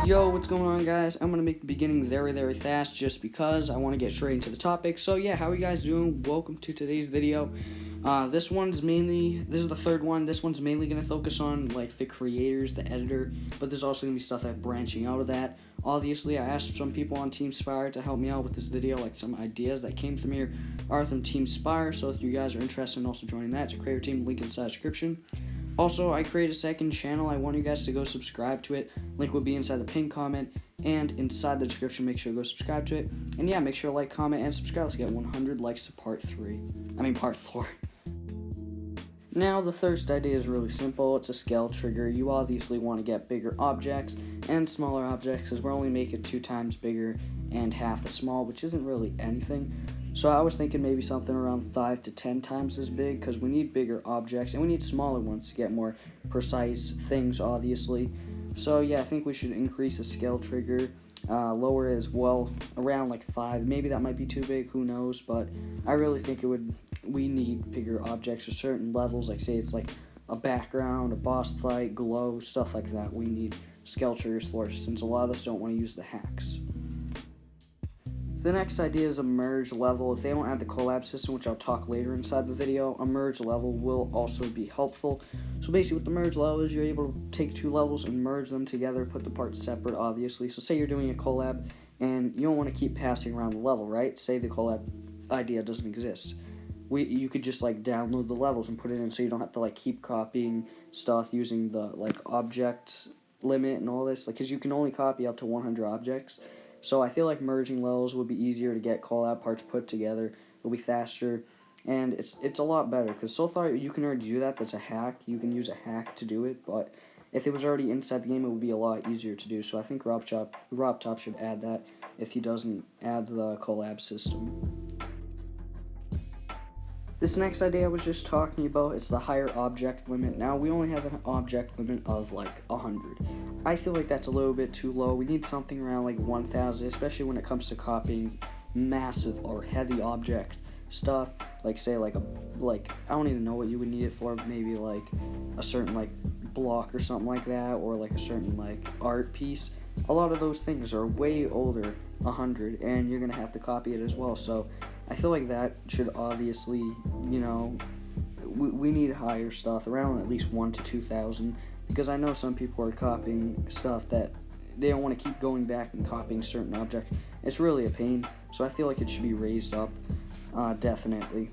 Yo, what's going on, guys? I'm gonna make the beginning very fast just because I want to get straight into the topic. So yeah, how are you guys doing? Welcome to today's video. This is the third one. This one's mainly gonna focus on like the creators, the editor, but there's also gonna be stuff that branching out of that. Obviously, I asked some people on Team Spire to help me out with this video, like some ideas that came from here are from Team Spire. So if you guys are interested in also joining that, to create your team, link inside the description. Also, I created a second channel. I want you guys to go subscribe to it. Link will be inside the pinned comment and inside the description. Make sure to go subscribe to it. And yeah, make sure to like, comment, and subscribe. Let's get 100 likes to part 4. Now, the first idea is really simple. It's a scale trigger. You obviously want to get bigger objects and smaller objects because we're only making 2 times bigger and half as small, which isn't really anything. So I was thinking maybe something around 5 to 10 times as big because we need bigger objects and we need smaller ones to get more precise things, obviously. So yeah, I think we should increase the scale trigger, lower as well, around like 5. Maybe that might be too big, who knows, but I really think we need bigger objects for certain levels, like say it's like a background, a boss fight, glow, stuff like that. We need scale triggers for it, since a lot of us don't want to use the hacks. The next idea is a merge level. If they don't add the collab system, which I'll talk later inside the video, a merge level will also be helpful. So basically what the merge level is, you're able to take 2 levels and merge them together, put the parts separate, obviously. So say you're doing a collab and you don't want to keep passing around the level, right? Say the collab idea doesn't exist. You could just like download the levels and put it in, so you don't have to like keep copying stuff using the like object limit and all this, like, because you can only copy up to 100 objects. So I feel like merging levels would be easier to get collab parts put together. It'll be faster, and it's a lot better, because so far you can already do that. That's a hack. You can use a hack to do it, but if it was already inside the game, it would be a lot easier to do. So I think RobTop should add that if he doesn't add the collab system. This next idea I was just talking about, it's the higher object limit. Now, we only have an object limit of like 100. I feel like that's a little bit too low. We need something around like 1,000, especially when it comes to copying massive or heavy object stuff. Like say like I don't even know what you would need it for. Maybe like a certain like block or something like that, or like a certain like art piece. A lot of those things are way older, 100, and you're gonna have to copy it as well. So I feel like that should obviously, we need higher stuff, around at least 1,000 to 2,000, because I know some people are copying stuff that they don't want to keep going back and copying certain objects. It's really a pain, so I feel like it should be raised up, definitely.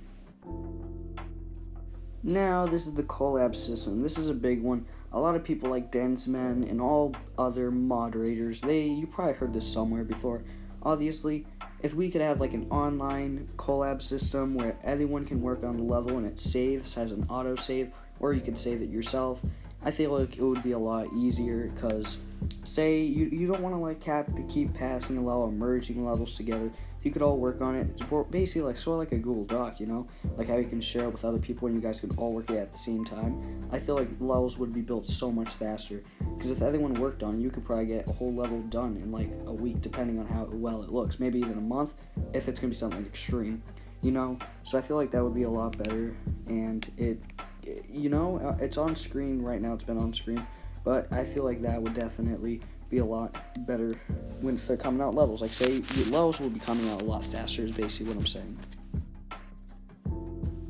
Now, this is the collab system. This is a big one. A lot of people like Densman and all other moderators, you probably heard this somewhere before. Obviously, if we could have like an online collab system where everyone can work on the level and it saves, has an auto save, or you could save it yourself, I feel like it would be a lot easier, because say you don't want to like have to keep passing a level or merging levels together. If you could all work on it, it's basically like sort of like a Google Doc, like how you can share it with other people and you guys could all work it at the same time. I feel like levels would be built so much faster, because if everyone worked on it, you could probably get a whole level done in like a week, depending on how well it looks, maybe even a month if it's gonna be something extreme, so I feel like that would be a lot better. And it's on screen right now. It's been on screen, but I feel like that would definitely be a lot better when they're coming out levels. Like say levels will be coming out a lot faster is basically what I'm saying.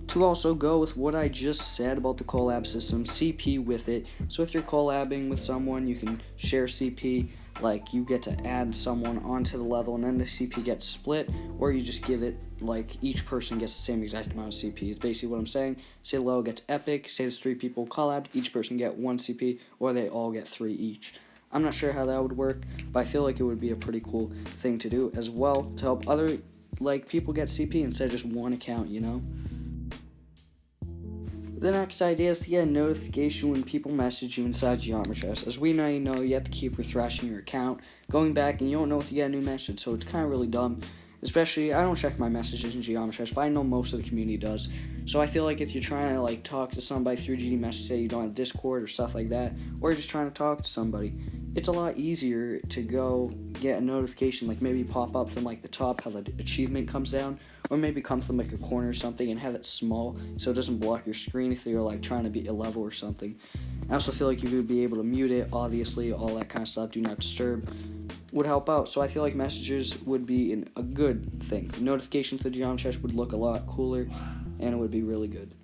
To also go with what I just said about the collab system, CP with it. So if you're collabing with someone, you can share CP. Like you get to add someone onto the level and then the CP gets split, or you just give it like each person gets the same exact amount of CP. It's basically what I'm saying. Say low gets epic, say there's 3 people collabed, each person get 1 CP, or they all get 3 each. I'm not sure how that would work, but I feel like it would be a pretty cool thing to do as well, to help other like people get CP instead of just one account, The next idea is to get a notification when people message you inside Geometry. As we know, you have to keep refreshing your account, going back, and you don't know if you get a new message, so it's kind of really dumb. Especially, I don't check my messages in Geometry, but I know most of the community does. So I feel like if you're trying to like talk to somebody through GD message, say you don't have Discord or stuff like that, or you're just trying to talk to somebody, it's a lot easier to go get a notification, like maybe pop up from like the top how the achievement comes down, or maybe come from like a corner or something and have it small so it doesn't block your screen if you're like trying to beat a level or something. I also feel like you would be able to mute it, obviously, all that kind of stuff, do not disturb, would help out. So I feel like messages would be a good thing. Notifications to the geometry would look a lot cooler, and it would be really good.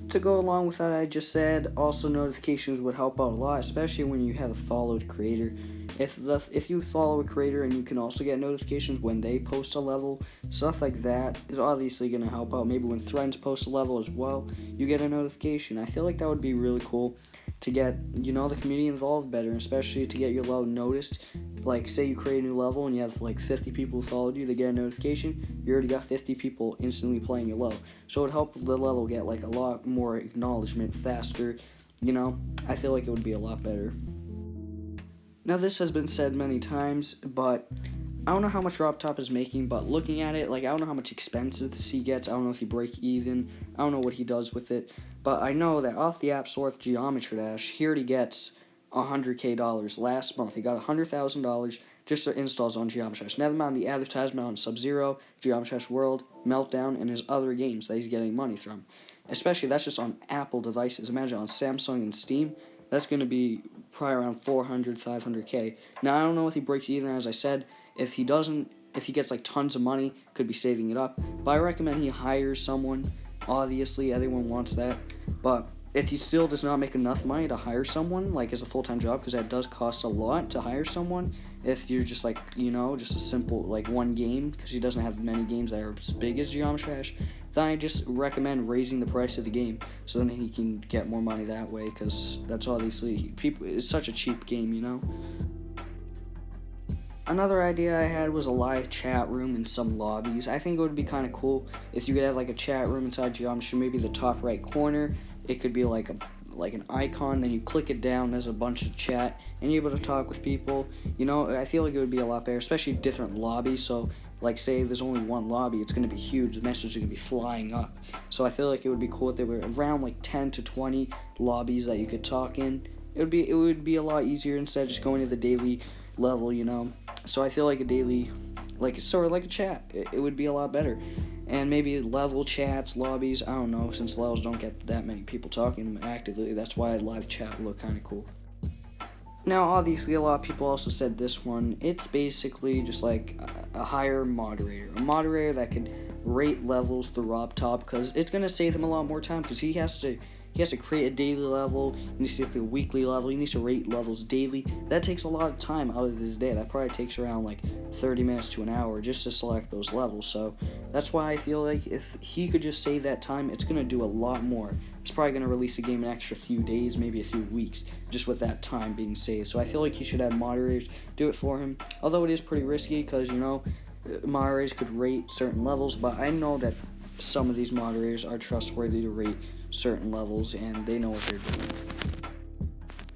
To go along with that, I just said, also notifications would help out a lot, especially when you have a followed creator. If you follow a creator and you can also get notifications when they post a level, stuff like that is obviously going to help out. Maybe when friends post a level as well, you get a notification. I feel like that would be really cool to get, the community involved better, especially to get your level noticed. Like, say you create a new level and you have like 50 people who followed you, they get a notification, you already got 50 people instantly playing your level. So it would help the level get like a lot more acknowledgement faster, I feel like it would be a lot better. Now this has been said many times, but I don't know how much RobTop is making, but looking at it, like, I don't know how much expenses he gets, I don't know if he break even, I don't know what he does with it, but I know that off the App Store with Geometry Dash, he already gets $100,000. Last month, he got $100,000 just for installs on Geometry Dash. Never mind the advertisement on Sub-Zero, Geometry Dash World, Meltdown, and his other games that he's getting money from. Especially, that's just on Apple devices. Imagine on Samsung and Steam, that's going to be probably around 400, 500K. Now, I don't know if he breaks even, as I said. If he doesn't, if he gets like tons of money, could be saving it up. But I recommend he hires someone. Obviously, everyone wants that. But if he still does not make enough money to hire someone, like as a full-time job, because that does cost a lot to hire someone, if you're just like, just a simple, like one game, because he doesn't have many games that are as big as Geometry Dash, then I just recommend raising the price of the game, so then he can get more money that way, because that's obviously, it's such a cheap game, Another idea I had was a live chat room in some lobbies. I think it would be kind of cool if you could have like a chat room inside Geometry, maybe the top right corner. It could be like an icon, then you click it down, there's a bunch of chat, and you're able to talk with people. I feel like it would be a lot better, especially different lobbies. So, like, say there's only one lobby, it's going to be huge, the messages are going to be flying up. So I feel like it would be cool if there were around like 10 to 20 lobbies that you could talk in. It would be a lot easier instead of just going to the daily level, So I feel like a daily, like sort of like a chat, it would be a lot better. And maybe level chats, lobbies, I don't know, since levels don't get that many people talking actively, that's why live chat would look kind of cool. Now, obviously, a lot of people also said this one. It's basically just like a higher moderator. A moderator that can rate levels through RobTop, because it's going to save him a lot more time, because he has to create a daily level, he needs to create a weekly level, he needs to rate levels daily. That takes a lot of time out of his day. That probably takes around like 30 minutes to an hour just to select those levels. So that's why I feel like if he could just save that time, it's going to do a lot more. It's probably going to release the game in an extra few days, maybe a few weeks, just with that time being saved. So I feel like he should have moderators do it for him. Although it is pretty risky because, moderators could rate certain levels, but I know that some of these moderators are trustworthy to rate certain levels and they know what they're doing.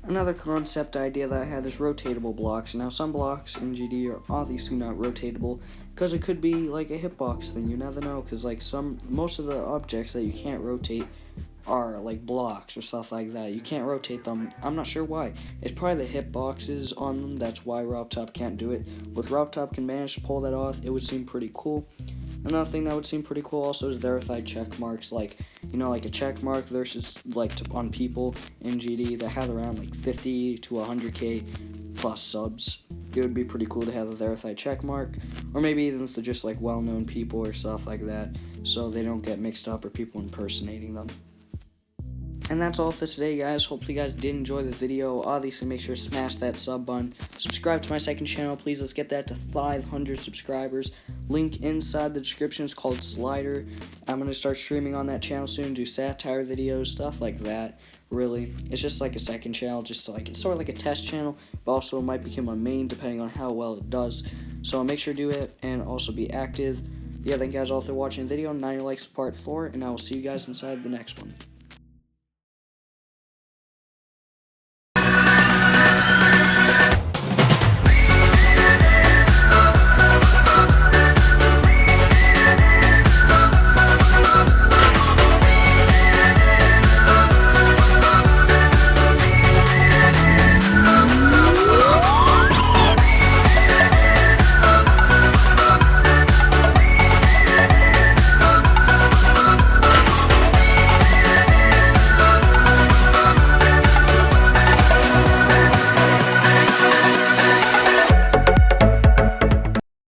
Another concept idea that I had is rotatable blocks. Now, some blocks in GD are obviously not rotatable because it could be like a hitbox thing. You never know, because like most of the objects that you can't rotate are like blocks or stuff like that. You can't rotate them. I'm not sure why. It's probably the hitboxes on them. That's why RobTop can't do it. With RobTop can manage to pull that off, it would seem pretty cool. Another thing that would seem pretty cool also is verified check marks, like a check mark versus on people in GD that have around like 50 to 100k plus subs. It would be pretty cool to have a verified check mark, or maybe even for just like well-known people or stuff like that, so they don't get mixed up or people impersonating them. And that's all for today, guys. Hopefully you guys did enjoy the video. Obviously, make sure to smash that sub button. Subscribe to my second channel, please. Let's get that to 500 subscribers. Link inside the description. It's called Slider. I'm going to start streaming on that channel soon, do satire videos, stuff like that. Really, it's just like a second channel, just like it's sort of like a test channel, but also it might become a main depending on how well it does. So make sure to do it and also be active. Yeah, thank you guys all for watching the video. 90 likes to part 4, and I will see you guys inside the next one.